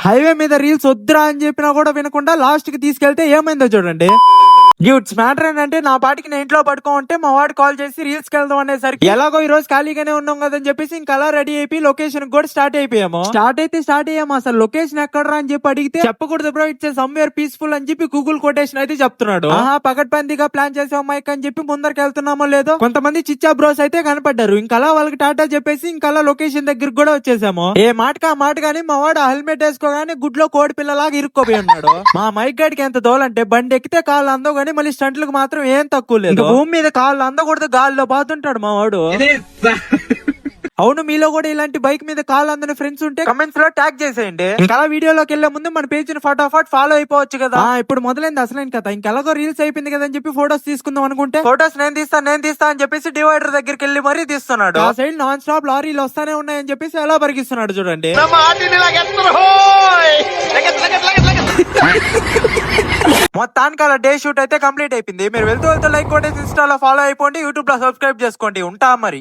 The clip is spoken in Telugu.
హైవే మీద రీల్స్ వద్దురా అని చెప్పినా కూడా వినకుండా లాస్ట్ కి తీసుకెళ్తే ఏమైందో చూడండి. డ్యూట్స్ మ్యాటర్ ఏంటంటే నా పాటికి నేను ఇంట్లో పడుకోంటే మా వాడు కాల్ చేసి రీల్స్ కి వెళ్దాం అనేసరికి ఎలాగో ఈ రోజు ఖాళీగానే ఉన్నాం కదని చెప్పేసి ఇంకా అలా రెడీ అయిపోయి లొకేషన్ కూడా స్టార్ట్ అయిపోయాము. స్టార్ట్ అయ్యాము. అసలు లొకేషన్ ఎక్కడరా అని చెప్పి అడిగితే చెప్పకూడదు బ్రో, ఇట్స్ సమ్వేర్ పీస్ఫుల్ అని చెప్పి గూగుల్ కొటేషన్ అయితే చెప్తున్నాడు. పకడ్బందీగా ప్లాన్ చేసాం మైక్ అని చెప్పి ముందరికి వెళ్తున్నామో లేదో కొంతమంది చిచ్చా బ్రోస్ అయితే కనపడ్డారు. ఇంకా అలా వాళ్ళకి టాటా చెప్పేసి ఇంకా అలా లొకేషన్ దగ్గరికి కూడా వచ్చేసాము. ఏ మాటకా మాట గానీ మా వాడు హెల్మెట్ వేసుకోగానే గుడ్లో కోడి పిల్లలాగా ఇరుక్కోపోయి ఉన్నాడు. మా మైక్ గడికి ఎంత దోలంటే బండి ఎక్కితే కాళ్ళు అందవు గానీ మళ్ళీ స్టంట్లకు మాత్రం ఏం తక్కువ లేదు. భూమి మీద కాళ్ళు అందకూడదు, గాల్లో బాతుంటాడు మా వాడు. అవును, మీలో కూడా ఇలాంటి బైక్ మీద కాల్ అందని ఫ్రెండ్స్ ఉంటే కమెంట్స్ లో ట్యాగ్ చేసేయండి. ఇంకా వీడియోలోకి వెళ్లే ముందు మన పేజ్ ని ఫటాఫట్ ఫాలో అయిపోవచ్చు కదా. ఇప్పుడు మొదలైంది అసలైన కథ. ఇంకెలాగో రీల్స్ అయిపోయింది కదా అని చెప్పి ఫోటోస్ తీసుకుందాం అనుకుంటే ఫోటోస్ నేను తీస్తా అని చెప్పేసి డివైడర్ దగ్గరికి వెళ్ళి మరీ తీస్తున్నాడు. ఆ సైడ్ నాన్ స్టాప్ లారీలు వస్తానే ఉన్నాయని చెప్పేసి ఎలా పరిగిస్తున్నాడు చూడండి. మొత్తానికి అలా డే షూట్ అయితే కంప్లీట్ అయిపోయింది. మీరు వెళ్తూ లైక్ కొట్టేసి ఇన్స్టాలో ఫాలో అయిపోండి, యూట్యూబ్ లో సబ్స్క్రైబ్ చేసుకోండి. ఉంటా మరి.